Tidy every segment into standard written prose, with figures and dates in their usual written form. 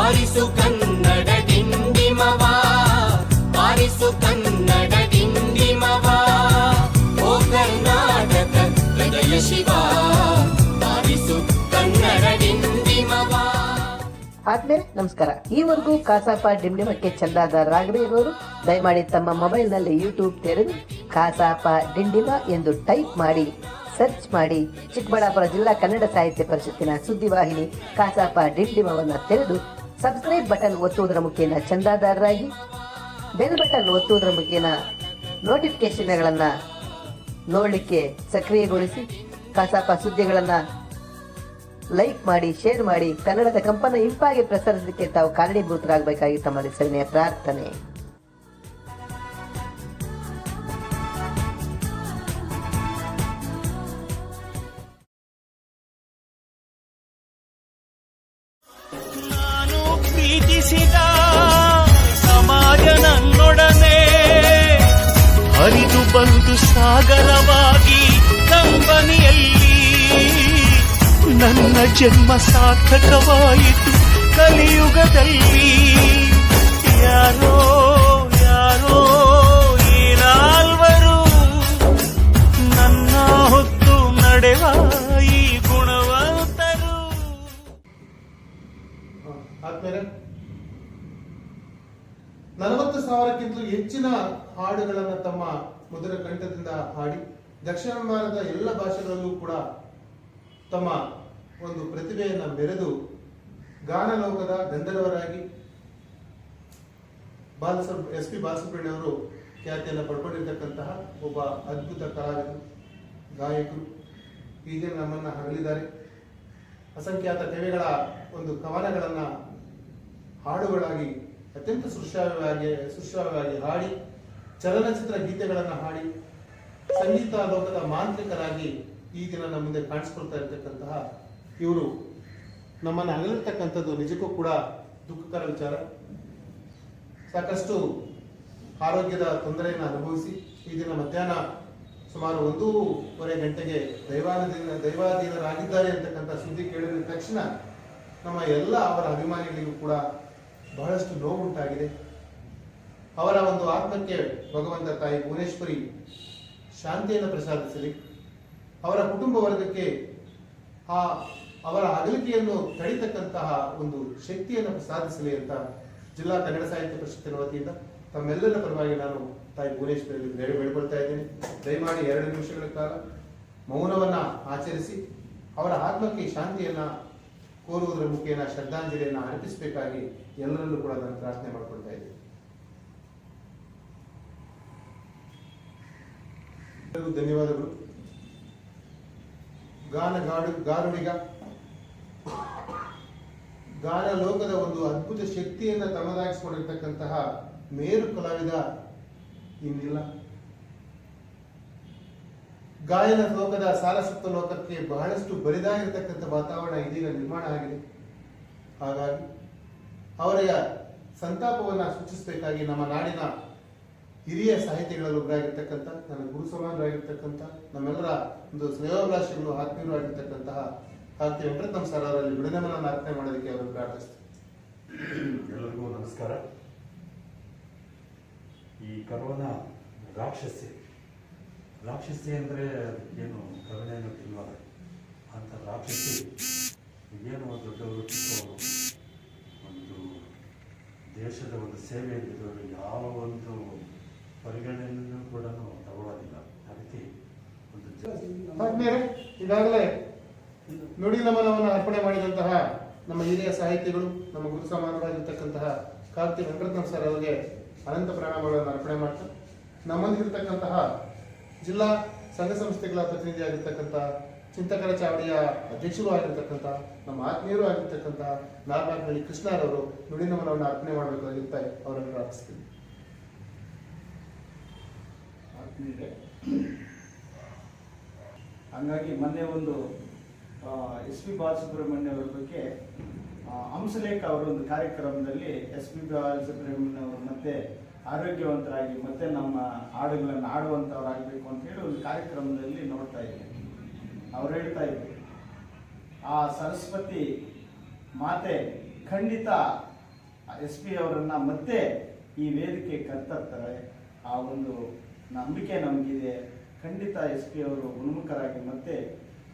ಆರಿಸು ಕನ್ನಡ ಡಿಂಡಿಮವ ಆರಿಸು ಕನ್ನಡ ಡಿಂಡಿಮವ ಓ ಕರ್ನಾಟಕ ಹೃದಯ ಶಿವ ಆರಿಸು ಕನ್ನಡ ಡಿಂಡಿಮವ. ಆದ್ಮೇಲೆ ನಮಸ್ಕಾರ. ಈವರೆಗೂ ಕಾಸಾಪ ಡಿಂಡಿಮಕ್ಕೆ ಚಂದಾದಾರರಾಗದೇ ಇರೋರು ದಯಮಾಡಿ ತಮ್ಮ ಮೊಬೈಲ್ನಲ್ಲಿ ಯೂಟ್ಯೂಬ್ ತೆರೆದು ಕಾಸಾಪ ಡಿಂಡಿಮ ಎಂದು ಟೈಪ್ ಮಾಡಿ ಸರ್ಚ್ ಮಾಡಿ ಚಿಕ್ಕಬಳ್ಳಾಪುರ ಜಿಲ್ಲಾ ಕನ್ನಡ ಸಾಹಿತ್ಯ ಪರಿಷತ್ತಿನ ಸುದ್ದಿವಾಹಿನಿ ಕಾಸಾಪ ಡಿಂಡಿಮವನ್ನು ತೆರೆದು ಸಬ್ಸ್ಕ್ರೈಬ್ ಬಟನ್ ಒತ್ತುವುದರ ಮುಖೇನ ಚಂದಾದಾರರಾಗಿ, ಬೆಲ್ ಬಟನ್ ಒತ್ತುವುದರ ಮುಖೇನ ನೋಟಿಫಿಕೇಶನ್ಗಳನ್ನು ನೋಡಲಿಕ್ಕೆ ಸಕ್ರಿಯಗೊಳಿಸಿ, ಕಾಸಾಪ ಸುದ್ದಿಗಳನ್ನು ಲೈಕ್ ಮಾಡಿ, ಶೇರ್ ಮಾಡಿ, ಕನ್ನಡದ ಕಂಪನ ಇಂಪಾಗಿ ಪ್ರಸರಿಸಲಿಕ್ಕೆ ತಾವು ಕಾರಣೀಭೂತರಾಗಬೇಕಾಗಿ ತಮ್ಮಲ್ಲಿ ಸವಿನಯ ಪ್ರಾರ್ಥನೆ. ನಾನು ಪ್ರೀತಿಸಿದ ಸಮಾಜ ನನ್ನೊಡನೆ ಹರಿದು ಬಂದು ಸಾಗರವಾಗಿ ಕಂಬನಿಯಲ್ಲಿ ನನ್ನ ಜನ್ಮ ಸಾರ್ಥಕವಾಯಿತು. ಕಲಿಯುಗದಲ್ಲಿ ಯಾರೋ ಯಾರೋ ಏನಾಲ್ವರು ನನ್ನ ಹೊತ್ತು ನಡೆವ ಈ ಗುಣವಂತರು. ಆದ್ಮೇಲೆ 40,000ಕ್ಕಿಂತಲೂ ಹೆಚ್ಚಿನ ಹಾಡುಗಳನ್ನು ತಮ್ಮ ಮಧುರ ಕಂಠದಿಂದ ಹಾಡಿ ದಕ್ಷಿಣ ಭಾರತದ ಎಲ್ಲ ಭಾಷೆಗಳಲ್ಲೂ ಕೂಡ ತಮ್ಮ ಒಂದು ಪ್ರತಿಭೆಯನ್ನು ಮೆರೆದು ಗಾನಲೋಕದ ಗಂಧರ್ವರಾಗಿ ಎಸ್ ಪಿ ಬಾಲಸುಬ್ರಹ್ಮಣ್ಯ ಅವರು ಖ್ಯಾತಿಯನ್ನು ಪಡ್ಕೊಂಡಿರ್ತಕ್ಕಂತಹ ಒಬ್ಬ ಅದ್ಭುತ ಕಲಾವಿದರು, ಗಾಯಕರು. ಈ ದಿನ ನಮ್ಮನ್ನು ಹರಳಿದ್ದಾರೆ. ಅಸಂಖ್ಯಾತ ಕವಿಗಳ ಒಂದು ಕವನಗಳನ್ನು ಹಾಡುಗಳಾಗಿ ಅತ್ಯಂತ ಸುಶ್ರಾವ್ಯವಾಗಿ ಹಾಡಿ, ಚಲನಚಿತ್ರ ಗೀತೆಗಳನ್ನು ಹಾಡಿ, ಸಂಗೀತ ಲೋಕದ ಮಾಂತ್ರಿಕರಾಗಿ ಈ ದಿನ ನಮ್ಮ ಮುಂದೆ ಕಾಣಿಸ್ಕೊಳ್ತಾ ಇರತಕ್ಕಂತಹ ಇವರು ನಮ್ಮನ್ನು ಅಗಲಿರ್ತಕ್ಕಂಥದ್ದು ನಿಜಕ್ಕೂ ಕೂಡ ದುಃಖಕರ ವಿಚಾರ. ಸಾಕಷ್ಟು ಆರೋಗ್ಯದ ತೊಂದರೆಯನ್ನು ಅನುಭವಿಸಿ ಈ ದಿನ ಮಧ್ಯಾಹ್ನ ಸುಮಾರು 1:30 ಗಂಟೆಗೆ ದೈವಾಧೀನರಾಗಿದ್ದಾರೆ ಅಂತಕ್ಕಂಥ ಸುದ್ದಿ ಕೇಳಿದ ತಕ್ಷಣ ನಮ್ಮ ಎಲ್ಲ ಅವರ ಅಭಿಮಾನಿಗಳಿಗೂ ಕೂಡ ಬಹಳಷ್ಟು ನೋವುಂಟಾಗಿದೆ. ಅವರ ಒಂದು ಆತ್ಮಕ್ಕೆ ಭಗವಂತ ತಾಯಿ ಭುವನೇಶ್ವರಿ ಶಾಂತಿಯನ್ನು ಪ್ರಸಾದಿಸಲಿ, ಅವರ ಕುಟುಂಬ ವರ್ಗಕ್ಕೆ ಅವರ ಅಗಲಿಕೆಯನ್ನು ತಡಿತಕ್ಕಂತಹ ಒಂದು ಶಕ್ತಿಯನ್ನು ಪ್ರಸಾದಿಸಲಿ ಅಂತ ಜಿಲ್ಲಾ ಕನ್ನಡ ಸಾಹಿತ್ಯ ಪರಿಷತ್ತಿನ ವತಿಯಿಂದ ತಮ್ಮೆಲ್ಲರ ಪರವಾಗಿ ನಾನು ತಾಯಿ ಭುವನೇಶ್ವರಿಯಲ್ಲಿ ಬೇಡಿಕೊಳ್ತಾ ಇದ್ದೇನೆ. ದಯಮಾಡಿ 2 ನಿಮಿಷಗಳ ಕಾಲ ಮೌನವನ್ನ ಆಚರಿಸಿ ಅವರ ಆತ್ಮಕ್ಕೆ ಶಾಂತಿಯನ್ನ ಕೋರುವುದರ ಮುಖೇನ ಶ್ರದ್ಧಾಂಜಲಿಯನ್ನು ಅರ್ಪಿಸಬೇಕಾಗಿ ಎಲ್ಲರಲ್ಲೂ ಕೂಡ ನಾನು ಪ್ರಾರ್ಥನೆ ಮಾಡಿಕೊಳ್ತಾ ಇದ್ದೇನೆ. ಧನ್ಯವಾದಗಳು. ಗಾರುಡಿಗ ಗಾನ ಲೋಕದ ಒಂದು ಅದ್ಭುತ ಶಕ್ತಿಯನ್ನ ತಮ್ಮದಾಗಿಸಿಕೊಂಡಿರ್ತಕ್ಕಂತಹ ಮೇರು ಕಲಾವಿದ ಇನ್ನಿಲ್ಲ. ಗಾಯನ ಲೋಕದ ಸಾರಸ್ವತ ಲೋಕಕ್ಕೆ ಬಹಳಷ್ಟು ಬರಿದಾಗಿರ್ತಕ್ಕಂಥ ವಾತಾವರಣ ಇದೀಗ ನಿರ್ಮಾಣ ಆಗಿದೆ. ಹಾಗಾಗಿ ಅವರ ಸಂತಾಪವನ್ನ ಸೂಚಿಸಬೇಕಾಗಿ ನಮ್ಮ ನಾಡಿನ ಹಿರಿಯ ಸಾಹಿತಿಗಳಲ್ಲಿ ಒಬ್ಬರಾಗಿರ್ತಕ್ಕಂಥ, ನನ್ನ ಗುರು ಸಮಾನರಾಗಿರ್ತಕ್ಕಂಥ, ನಮ್ಮೆಲ್ಲರ ಒಂದು ಸ್ನೇಹಾಭಿಲಾಷಿಗಳು ಆತ್ಮೀಯರು ಆಗಿರ್ತಕ್ಕಂತಹ ಕಾರ್ತಿ ವೆಂಕಟರತ್ನಂ ಸರ್ ಅವರಲ್ಲಿ ವಿಡನಮನವನ್ನು ಅರ್ಪಣೆ ಮಾಡೋದಕ್ಕೆ ಅವರು ಪ್ರಾರ್ಥಿಸ್ತಾರೆ. ಎಲ್ಲರಿಗೂ ನಮಸ್ಕಾರ. ಈ ಕರೋನಾ ರಾಕ್ಷಸಿ ಅಂದರೆ ಏನು ಕರುಣೆಯನ್ನು ತಿನ್ನುವಾಗ ಅಂತ ರಾಕ್ಷಸಿ ಏನು ದೊಡ್ಡವರು ಚಿಕ್ಕವರು ಒಂದು ದೇಶದ ಒಂದು ಸೇವೆಯಲ್ಲಿರೋರು ಯಾವ ಒಂದು ಪರಿಗಣನೆಯನ್ನು ಕೂಡ ತಗೊಳ್ಳೋದಿಲ್ಲ. ಅದಕ್ಕೆ ಒಂದು ಈಗಾಗಲೇ ನುಡಿ ನಮನವನ್ನು ಅರ್ಪಣೆ ಮಾಡಿದಂತಹ ನಮ್ಮ ಹಿರಿಯ ಸಾಹಿತಿಗಳು, ನಮ್ಮ ಗುರು ಸಮಾನರಾಗಿರ್ತಕ್ಕಂತಹ ಕಾರ್ತಿ ವೆಂಕಟರತ್ನಂ ಸರ್ ಅವರಿಗೆ ಅನಂತ ಪ್ರಣಾಮಗಳನ್ನು ಅರ್ಪಣೆ ಮಾಡ್ತಾ, ನಮ್ಮಲ್ಲಿರ್ತಕ್ಕಂತಹ ಜಿಲ್ಲಾ ಸಂಘ ಸಂಸ್ಥೆಗಳ ಪ್ರತಿನಿಧಿಯಾಗಿರ್ತಕ್ಕಂತಹ ಚಿಂತಕರ ಚಾವಡಿಯ ಅಧ್ಯಕ್ಷರು ಆಗಿರ್ತಕ್ಕಂಥ, ನಮ್ಮ ಆತ್ಮೀಯರು ಆಗಿರ್ತಕ್ಕಂತಹ ನಾರ್ನಾಕ್ನಳ್ಳಿ ಕೃಷ್ಣರವರು ನುಡಿ ನಮನವನ್ನು ಅರ್ಪಣೆ ಮಾಡಬೇಕಾಗಿರುತ್ತೆ. ಅವರನ್ನು ಪ್ರಾರ್ಥಿಸ್ತೀನಿ. ಹಂಗಾಗಿ ಮೊನ್ನೆ ಒಂದು ಎಸ್ ಪಿ ಬಾಲಸುಬ್ರಹ್ಮಣ್ಯ ಅವರ ಬಗ್ಗೆ ಹಂಸಲೇಖ ಅವರ ಒಂದು ಕಾರ್ಯಕ್ರಮದಲ್ಲಿ ಎಸ್ ಪಿ ಬಾಲಸುಬ್ರಹ್ಮಣ್ಯ ಅವರು ಮತ್ತೆ ಆರೋಗ್ಯವಂತರಾಗಿ ಮತ್ತೆ ನಮ್ಮ ಹಾಡುಗಳನ್ನು ಹಾಡುವಂಥವರಾಗಬೇಕು ಅಂತ ಹೇಳಿ ಒಂದು ಕಾರ್ಯಕ್ರಮದಲ್ಲಿ ನೋಡ್ತಾ ಇದ್ದೀನಿ. ಅವ್ರು ಹೇಳ್ತಾ ಇದ್ರು, ಆ ಸರಸ್ವತಿ ಮಾತೆ ಖಂಡಿತ SP ಅವರನ್ನ ಮತ್ತೆ ಈ ವೇದಿಕೆ ಕರ್ತರ್ತಾರೆ. ಆ ಒಂದು ನಂಬಿಕೆ ನಮಗಿದೆ. ಖಂಡಿತ SP ಅವರು ಉನ್ಮುಖರಾಗಿ ಮತ್ತೆ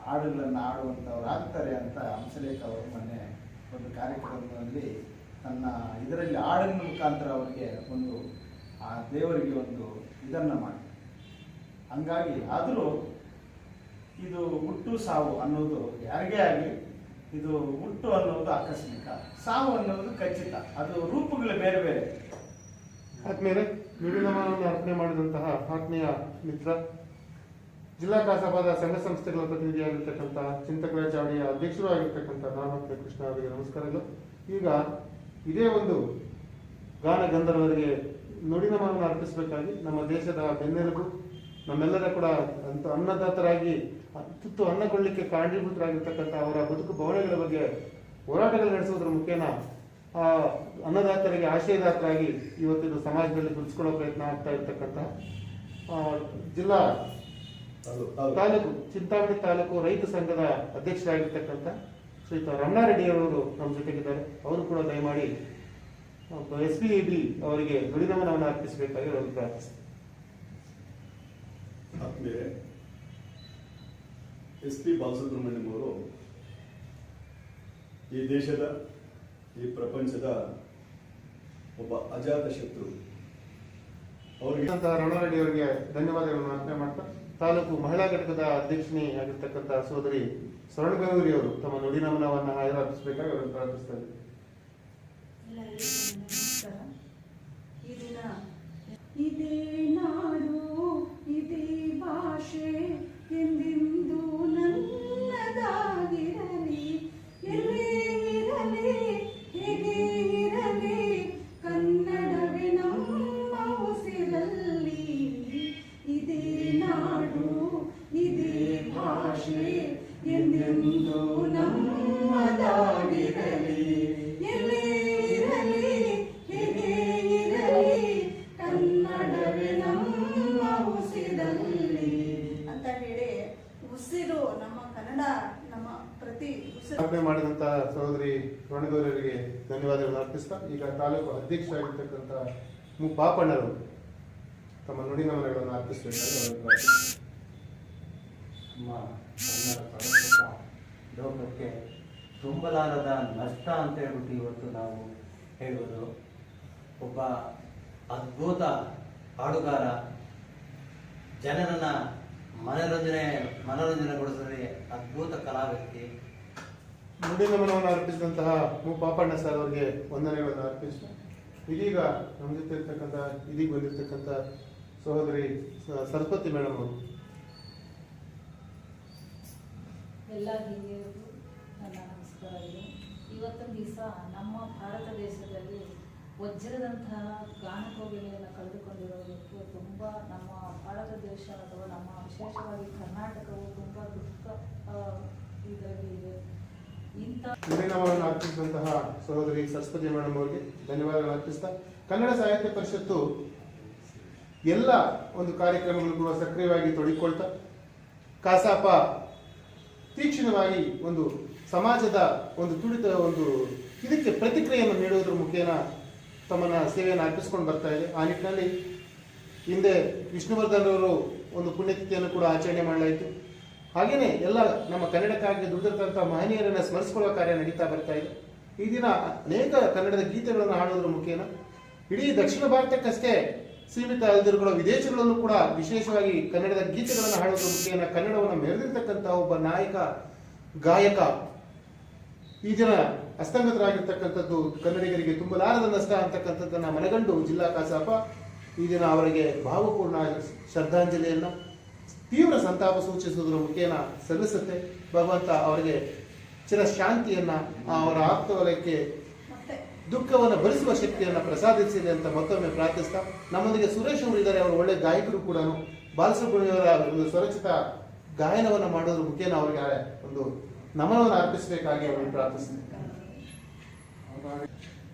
ಹಾಡುಗಳನ್ನು ಆಡುವಂಥವ್ರು ಆಗ್ತಾರೆ ಅಂತ ಹಂಸಲೇಖ ಅವರು ಮೊನ್ನೆ ಒಂದು ಕಾರ್ಯಕ್ರಮದಲ್ಲಿ ತನ್ನ ಇದರಲ್ಲಿ ಹಾಡಿನ ಮುಖಾಂತರ ಅವರಿಗೆ ಒಂದು ಆ ದೇವರಿಗೆ ಒಂದು ಇದನ್ನು ಮಾಡಿ. ಹಂಗಾಗಿ ಆದರೂ ಇದು ಹುಟ್ಟು ಸಾವು ಅನ್ನೋದು ಯಾರಿಗೇ ಆಗಲಿ, ಇದು ಹುಟ್ಟು ಅನ್ನೋದು ಆಕಸ್ಮಿಕ, ಸಾವು ಅನ್ನೋದು ಖಚಿತ. ಅದು ರೂಪಗಳು ಬೇರೆ ಬೇರೆ. ಆದ್ಮೇಲೆ ನುಡಿನಮನವನ್ನು ಅರ್ಪಣೆ ಮಾಡಿದಂತಹ ಆತ್ಮೀಯ ಮಿತ್ರ, ಜಿಲ್ಲಾ ಕಸಾಪದ ಸಂಘ ಸಂಸ್ಥೆಗಳ ಪ್ರತಿನಿಧಿಯಾಗಿರ್ತಕ್ಕಂಥ ಚಿಂತಕರ ಚಾವಡಿಯ ಅಧ್ಯಕ್ಷರು ಆಗಿರ್ತಕ್ಕಂಥ ನಾಮಪುರ ಕೃಷ್ಣ ಅವರಿಗೆ ನಮಸ್ಕಾರಗಳು. ಈಗ ಇದೇ ಒಂದು ಗಾನ ಗಂಧರ್ವರಿಗೆ ನುಡಿನಮನವನ್ನು ಅರ್ಪಿಸಬೇಕಾಗಿ ನಮ್ಮ ದೇಶದ ಬೆನ್ನೆಲುಬು, ನಮ್ಮೆಲ್ಲರ ಕೂಡ ಅನ್ನದಾತರಾಗಿ ತುತ್ತು ಅನ್ನ ಕೊಳ್ಳಿಕ್ಕೆ ಕಾರಣೀಭೂತರಾಗಿರ್ತಕ್ಕಂಥ ಅವರ ಬದುಕು ಬವಣೆಗಳ ಬಗ್ಗೆ ಹೋರಾಟಗಳು ನಡೆಸುವುದರ ಮುಖೇನ ಆ ಅನ್ನದಾತರಿಗೆ ಆಶಯದಾತರಾಗಿ ಇವತ್ತಿನ ಸಮಾಜದಲ್ಲಿ ಗುರುತಿಸಿಕೊಳ್ಳೋ ಪ್ರಯತ್ನ ಆಗ್ತಾ ಇರ್ತಕ್ಕಂಥ ಜಿಲ್ಲಾ ತಾಲೂಕು ಚಿಂತಾಮಣಿ ತಾಲೂಕು ರೈತ ಸಂಘದ ಅಧ್ಯಕ್ಷರಾಗಿರ್ತಕ್ಕಂಥ ಶ್ರೀಯುತ ರಮಣಾರೆಡ್ಡಿ ಅವರು ನಮ್ಮ ಜೊತೆಗಿದ್ದಾರೆ. ಅವರು ಕೂಡ ದಯಮಾಡಿ SPB ಅವರಿಗೆ ನುಡಿನಮನವನ್ನು ಅರ್ಪಿಸಬೇಕಾಗಿ ಅವರಿಗೆ ಪ್ರಾರ್ಥಿಸ್ತಾರೆ. ಆದ್ಮೇಲೆ SP ಬಾಲಸುಬ್ರಹ್ಮಣ್ಯಂ ಅವರು ಈ ದೇಶದ, ಈ ಪ್ರಪಂಚದ ಒಬ್ಬ ಅಜಾತ ಶತ್ರು. ಅವರಿಗೆ ರಮಣಾರೆಡ್ಡಿ ಅವರಿಗೆ ಧನ್ಯವಾದಗಳನ್ನು ಅರ್ಪಣೆ ಮಾಡ್ತಾ, ತಾಲೂಕು ಮಹಿಳಾ ಘಟಕದ ಅಧ್ಯಕ್ಷನೇ ಆಗಿರ್ತಕ್ಕಂಥ ಸೋದರಿ ಸ್ವರ್ಣಗೌರಿ ಅವರು ತಮ್ಮ ನುಡಿನಮನವನ್ನು ಅರ್ಪಿಸಬೇಕಾಗಿ ಅವರನ್ನು ಪ್ರಾರ್ಥಿಸ್ತಾರೆ. ನಮಸ್ಕಾರ. ಈ ದಿನ ಇದೇ ನಾಡು ಇದೇ ಭಾಷೆ ಎಂದೆಂದು ನನ್ನದಾಗಿರಲಿ, ಎಲ್ಲೇ ಇರಲಿ ಹೇಗೆ ಇರಲಿ ಕನ್ನಡವೇ ನಮ್ಮ ಉಸಿರಲ್ಲಿ. ಇದೇ ನಾಡು ಇದೇ ಭಾಷೆ ಎಂದೆಂದು ನಮ್ಮದಾಗಿರಲಿ, ಎಲ್ಲೇ ಇರಲಿ ಹೇಗೆ ಇರಲಿ ಕನ್ನಡವೇ ನಮ್ಮ ಉಸಿರಲ್ಲಿ ಅಂತ ಹೇಳಿ ಉಸಿರು ನಮ್ಮ ಕನ್ನಡ, ನಮ್ಮ ಪ್ರತಿ ಉಸಿರು ಸ್ಥಾಪನೆ ಮಾಡಿದಂತ ಸಹೋದರಿ ಸ್ವರ್ಣಗೌರಿ ಅವರಿಗೆ ಧನ್ಯವಾದಗಳನ್ನು ಅರ್ಪಿಸ್ತಾ, ಈಗ ತಾಲೂಕು ಅಧ್ಯಕ್ಷರಾಗಿರ್ತಕ್ಕಂಥ ಪಾಪಣ್ಣರು ತಮ್ಮ ನುಡಿನಮನಗಳನ್ನು ಅರ್ಪಿಸಬೇಕಾಗಿ ಅವರನ್ನು ಪ್ರಾರ್ಥಿಸ್ತಾರೆ. ನಮ್ಮ ಕನ್ನಡ ಸಾಂಸ್ಕೃತಿಕ ಲೋಕಕ್ಕೆ ತುಂಬಲಾರದ ನಷ್ಟ ಅಂತ ಹೇಳ್ಬಿಟ್ಟು ಇವತ್ತು ನಾವು ಹೇಳುವುದು. ಒಬ್ಬ ಅದ್ಭುತ ಹಾಡುಗಾರ, ಜನರನ್ನ ಮನೋರಂಜನೆಗೊಳಿಸುವಲ್ಲಿ ಅದ್ಭುತ ಕಲಾ ವ್ಯಕ್ತಿ. ನುಡಿನಮನವನ್ನು ಅರ್ಪಿಸಿದಂತಹ ಪಾಪಣ್ಣ ಸರ್ ಅವರಿಗೆ ವಂದನೆಗಳನ್ನು ಅರ್ಪಿಸ್ತಾ, ಇದೀಗ ನಮ್ಮ ಜೊತೆ ಇರ್ತಕ್ಕಂಥ ಇದೀಗ ಬಂದಿರತಕ್ಕಂಥ ಸಹೋದರಿ ಸರಸ್ವತಿ ಮೇಡಮ್ ಅವರು. ಎಲ್ಲ ಹಿರಿಯರಿಗೂ ನನ್ನ ನಮಸ್ಕಾರಗಳು. ಇವತ್ತಿನ ದಿವಸ ನಮ್ಮ ಭಾರತ ದೇಶದಲ್ಲಿ ವಜ್ರದಂತಹ ಗಾನಕೋಗಿಲೆಯನ್ನು ಕಳೆದುಕೊಂಡಿರೋದಕ್ಕೆ ತುಂಬ ನಮ್ಮ ಭಾರತ ದೇಶ ಅಥವಾ ನಮ್ಮ ವಿಶೇಷವಾಗಿ ಕರ್ನಾಟಕವು ತುಂಬ ದುಃಖ ಇದರಲ್ಲಿ ಇದೆ. ಇಂಥ ನುಡಿನಮನವನ್ನು ಅರ್ಪಿಸಿದಂತಹ ಸಹೋದರಿ ಸರಸ್ವತಿ ಮೇಡಮ್ ಅವರಿಗೆ ಧನ್ಯವಾದಗಳನ್ನು ಅರ್ಪಿಸ್ತಾ, ಕನ್ನಡ ಸಾಹಿತ್ಯ ಪರಿಷತ್ತು ಎಲ್ಲ ಒಂದು ಕಾರ್ಯಕ್ರಮಗಳು ಕೂಡ ಸಕ್ರಿಯವಾಗಿ ತೊಡಗಿಕೊಳ್ತಾ, ಕಸಾಪ ತೀಕ್ಷ್ಣವಾಗಿ ಒಂದು ಸಮಾಜದ ಒಂದು ತುಡಿತ ಒಂದು ಇದಕ್ಕೆ ಪ್ರತಿಕ್ರಿಯೆಯನ್ನು ನೀಡುವುದರ ಮುಖೇನ ತಮ್ಮನ್ನ ಸೇವೆಯನ್ನು ಅರ್ಪಿಸಿಕೊಂಡು ಬರ್ತಾ ಇದೆ. ಆ ನಿಟ್ಟಿನಲ್ಲಿ ಹಿಂದೆ ವಿಷ್ಣುವರ್ಧನ್ ಅವರು ಒಂದು ಪುಣ್ಯತಿಥಿಯನ್ನು ಕೂಡ ಆಚರಣೆ ಮಾಡಲಾಯಿತು. ಹಾಗೆಯೇ ಎಲ್ಲ ನಮ್ಮ ಕನ್ನಡಕ್ಕಾಗಿ ದುಡಿದಿರ್ತಕ್ಕಂಥ ಮಹನೀಯರನ್ನು ಸ್ಮರಿಸಿಕೊಳ್ಳುವ ಕಾರ್ಯ ನಡೀತಾ ಬರ್ತಾ ಇದೆ. ಈ ದಿನ ಅನೇಕ ಕನ್ನಡದ ಗೀತೆಗಳನ್ನು ಹಾಡುವುದರ ಮುಖೇನ ಇಡೀ ದಕ್ಷಿಣ ಭಾರತಕ್ಕಷ್ಟೇ ಸೀಮಿತ ಅಲ್ಲದಿರುವ ವಿದೇಶಗಳಲ್ಲೂ ಕೂಡ ವಿಶೇಷವಾಗಿ ಕನ್ನಡದ ಗೀತೆಗಳನ್ನು ಹಾಡುವುದರ ಮುಖೇನ ಕನ್ನಡವನ್ನು ಮೆರೆದಿರ್ತಕ್ಕಂಥ ಒಬ್ಬ ನಾಯಕ ಗಾಯಕ ಈ ದಿನ ಅಸ್ತಂಗತರಾಗಿರ್ತಕ್ಕಂಥದ್ದು ಕನ್ನಡಿಗರಿಗೆ ತುಂಬಲಾರದ ನಷ್ಟ ಅಂತಕ್ಕಂಥದ್ದನ್ನು ಮನಗಂಡು ಜಿಲ್ಲಾ ಕಸಾಪ ಈ ದಿನ ಅವರಿಗೆ ಭಾವಪೂರ್ಣ ಶ್ರದ್ಧಾಂಜಲಿಯನ್ನು, ತೀವ್ರ ಸಂತಾಪ ಸೂಚಿಸುವುದರ ಮುಖೇನ ಸಲ್ಲಿಸುತ್ತೆ. ಭಗವಂತ ಅವರಿಗೆ ಚಿರಶಾಂತಿಯನ್ನ, ಅವರ ಆಪ್ತವಲಯಕ್ಕೆ ದುಃಖವನ್ನು ಭರಿಸುವ ಶಕ್ತಿಯನ್ನು ಪ್ರಸಾದಿಸಿದೆ ಅಂತ ಮತ್ತೊಮ್ಮೆ ಪ್ರಾರ್ಥಿಸ್ತಾ, ನಮ್ಮೊಂದಿಗೆ ಸುರೇಶ್ ಅವರು ಇದ್ದಾರೆ. ಅವರು ಒಳ್ಳೆ ಗಾಯಕರು ಕೂಡ. ಬಾಲಸುಬ್ರಹ್ಮಣ್ಯವರ ಒಂದು ಸ್ವರಚಿತ ಗಾಯನವನ್ನು ಮಾಡೋದ್ರ ಮುಖೇನ ಅವರಿಗೆ ಒಂದು ನಮನವನ್ನು ಅರ್ಪಿಸಬೇಕಾಗಿ ಅವರನ್ನು ಪ್ರಾರ್ಥಿಸ್ತಾರೆ.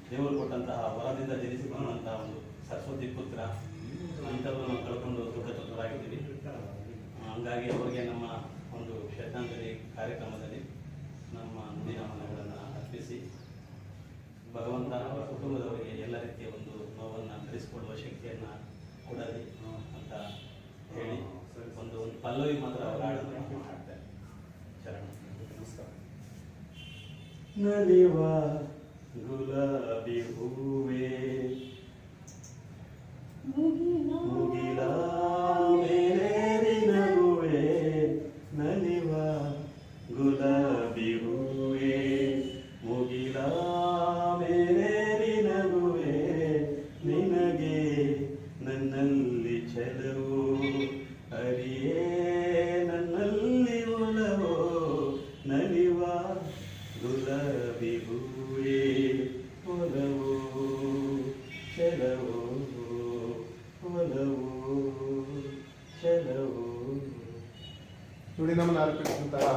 ದೇವರು ಕೊಟ್ಟಂತಹ ವರದಿಂದ ಜನಿಸಿಕೊಂಡಂತಹ ಒಂದು ಸರಸ್ವತಿ ಪುತ್ರ ಅಂಥವ್ರನ್ನು ಕಳ್ಕೊಂಡು ದುಃಖತುತ್ತರಾಗಿದ್ದೀವಿ. ಹಂಗಾಗಿ ಅವರಿಗೆ ನಮ್ಮ ಒಂದು ಶ್ರದ್ಧಾಂಜಲಿ ಕಾರ್ಯಕ್ರಮದಲ್ಲಿ ನಮ್ಮ ನುಡಿನಮನಗಳನ್ನು ಅರ್ಪಿಸಿ ಭಗವಂತ ಅವರ ಕುಟುಂಬದವರಿಗೆ ಎಲ್ಲ ರೀತಿಯ ಒಂದು ನೋವನ್ನು ಭರಿಸಿಕೊಳ್ಳುವ ಶಕ್ತಿಯನ್ನು ಕೊಡಲಿ ಅಂತ ಹೇಳಿ ಒಂದು ಪಲ್ಲವಿ ಮಾತ್ರ ಅವರ ಹಾಡನ್ನು ಹಾಡ್ತಾರೆ. ಶರಣ. ನಮಸ್ಕಾರ. ನಲಿವ ಗುಲಾಬಿ ಹೂವೇ ಮುಗಿಲ ಮೇಲೇರಿ ನಗುವೆ, ನಲಿವ ಗುಲಾಬಿ ಹೂವೇ ಮುಗಿಲ ಮೇಲೇರಿ ನಗುವೆ, ನಿನಗೆ ನನ್ನಲ್ಲಿ ಛಲವೋ ಅರಿಯೇ ನನ್ನಲ್ಲಿ ಒಲವೋ, ನಲಿವ ಗುಲಾಬಿ ಹೂವೇ ಒಲವೋ ಛಲವೋ ಒಲವೋ ಛಲವೋ. ನುಡಿ ನಮ್ಮನ್ನು ಅರ್ಪಿಸಿದಂತಹ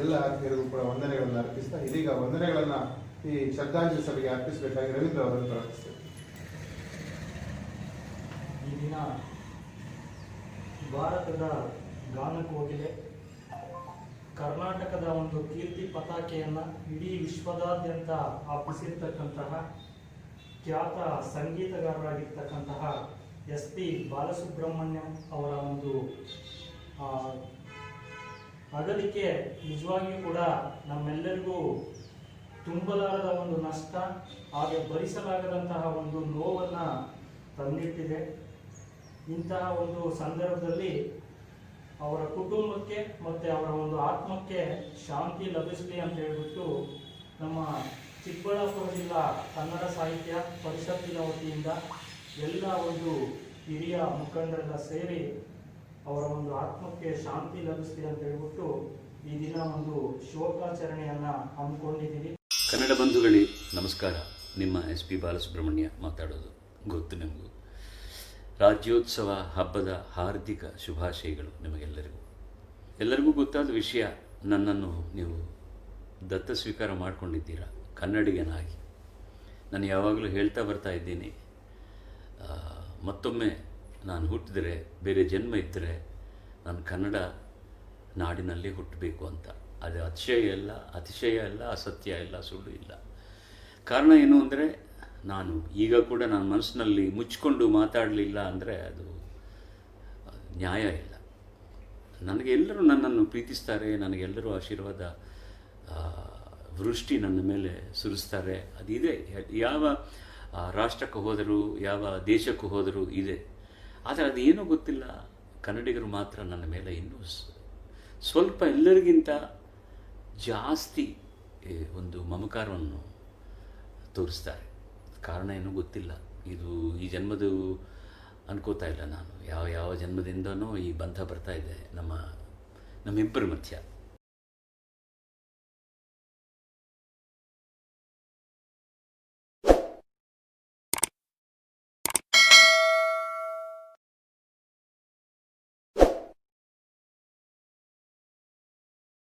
ಎಲ್ಲ ಆತ್ಮೀಯರಿಗೂ ಕೂಡ ವಂದನೆಗಳನ್ನು ಅರ್ಪಿಸ್ತಾ ಇದೀಗ ವಂದನೆಗಳನ್ನ ಈ ಶ್ರದ್ಧಾಂಜಲಿ ಸಭೆಗೆ ಅರ್ಪಿಸಬೇಕಾಗಿ ರವೀಂದ್ರ ಅವರನ್ನು ಪ್ರಾರ್ಥಿಸ್ತೇವೆ. ಈ ದಿನ ಭಾರತದ ಗಾನಕೋಗಿಲೆ ಕರ್ನಾಟಕದ ಒಂದು ಕೀರ್ತಿ ಪತಾಕೆಯನ್ನು ಇಡೀ ವಿಶ್ವದಾದ್ಯಂತ ಹಬ್ಬಿಸಿರ್ತಕ್ಕಂತಹ ಖ್ಯಾತ ಸಂಗೀತಗಾರರಾಗಿರ್ತಕ್ಕಂತಹ SP ಬಾಲಸುಬ್ರಹ್ಮಣ್ಯಂ ಅವರ ಒಂದು ಅಗಲಿಕೆ ನಿಜವಾಗಿಯೂ ಕೂಡ ನಮ್ಮೆಲ್ಲರಿಗೂ ತುಂಬಲಾರದ ಒಂದು ನಷ್ಟ, ಹಾಗೆ ಭರಿಸಲಾಗದಂತಹ ಒಂದು ನೋವನ್ನು ತಂದಿಟ್ಟಿದೆ. ಇಂತಹ ಒಂದು ಸಂದರ್ಭದಲ್ಲಿ ಅವರ ಕುಟುಂಬಕ್ಕೆ ಮತ್ತು ಅವರ ಒಂದು ಆತ್ಮಕ್ಕೆ ಶಾಂತಿ ಲಭಿಸಲಿ ಅಂತ ಹೇಳ್ಬಿಟ್ಟು ನಮ್ಮ ಚಿಕ್ಕಬಳ್ಳಾಪುರ ಜಿಲ್ಲಾ ಕನ್ನಡ ಸಾಹಿತ್ಯ ಪರಿಷತ್ತಿನ ವತಿಯಿಂದ ಎಲ್ಲ ಒಂದು ಹಿರಿಯ ಮುಖಂಡರೆಲ್ಲ ಸೇರಿ ಅವರ ಒಂದು ಆತ್ಮಕ್ಕೆ ಶಾಂತಿ ಲಭಿಸಲಿ ಅಂತ ಹೇಳ್ಬಿಟ್ಟು ಈ ದಿನ ಒಂದು ಶೋಕಾಚರಣೆಯನ್ನು ಹಮ್ಮಿಕೊಂಡಿದ್ದೀವಿ. ಕನ್ನಡ ಬಂಧುಗಳೇ ನಮಸ್ಕಾರ. ನಿಮ್ಮ SP ಬಾಲಸುಬ್ರಹ್ಮಣ್ಯ ಮಾತಾಡೋದು. ಗೊತ್ತು ನಿಮಗೂ. ರಾಜ್ಯೋತ್ಸವ ಹಬ್ಬದ ಹಾರ್ದಿಕ ಶುಭಾಶಯಗಳು ನಿಮಗೆಲ್ಲರಿಗೂ. ಎಲ್ಲರಿಗೂ ಗೊತ್ತಾದ ವಿಷಯ, ನನ್ನನ್ನು ನೀವು ದತ್ತ ಸ್ವೀಕಾರ ಮಾಡಿಕೊಂಡಿದ್ದೀರಾ ಕನ್ನಡಿಗನಾಗಿ. ನಾನು ಯಾವಾಗಲೂ ಹೇಳ್ತಾ ಬರ್ತಾ ಇದ್ದೀನಿ, ಮತ್ತೊಮ್ಮೆ ನಾನು ಹುಟ್ಟಿದರೆ, ಬೇರೆ ಜನ್ಮ ಇದ್ದರೆ ನಾನು ಕನ್ನಡ ನಾಡಿನಲ್ಲಿ ಹುಟ್ಟಬೇಕು ಅಂತ. ಅದು ಅತಿಶಯ ಇಲ್ಲ, ಅಸತ್ಯ ಇಲ್ಲ, ಸುಳ್ಳು ಇಲ್ಲ. ಕಾರಣ ಏನು ಅಂದರೆ, ನಾನು ಈಗ ಕೂಡ ನನ್ನ ಮನಸ್ಸಿನಲ್ಲಿ ಮುಚ್ಚಿಕೊಂಡು ಮಾತಾಡಲಿಲ್ಲ ಅಂದರೆ ಅದು ನ್ಯಾಯ ಇಲ್ಲ. ನನಗೆ ಎಲ್ಲರೂ ನನ್ನನ್ನು ಪ್ರೀತಿಸ್ತಾರೆ, ನನಗೆಲ್ಲರೂ ಆಶೀರ್ವಾದ ವೃಷ್ಟಿ ನನ್ನ ಮೇಲೆ ಸುರಿಸ್ತಾರೆ. ಅದಿದೆ, ಯಾವ ರಾಷ್ಟ್ರಕ್ಕೆ ಹೋದರೂ ಯಾವ ದೇಶಕ್ಕೂ ಹೋದರೂ ಇದೆ. ಆದರೆ ಅದೇನೂ ಗೊತ್ತಿಲ್ಲ, ಕನ್ನಡಿಗರು ಮಾತ್ರ ನನ್ನ ಮೇಲೆ ಇನ್ನೂ ಸ್ವಲ್ಪ ಎಲ್ಲರಿಗಿಂತ ಜಾಸ್ತಿ ಒಂದು ಮಮಕಾರವನ್ನು ತೋರಿಸ್ತಾರೆ. ಕಾರಣ ಏನೂ ಗೊತ್ತಿಲ್ಲ. ಇದು ಈ ಜನ್ಮದು ಅನ್ಕೋತಾ ಇಲ್ಲ ನಾನು. ಯಾವ ಜನ್ಮದಿಂದನೂ ಈ ಬಂಧ ಬರ್ತಾ ಇದೆ ನಮ್ಮಿಬ್ಬರ ಮಧ್ಯ.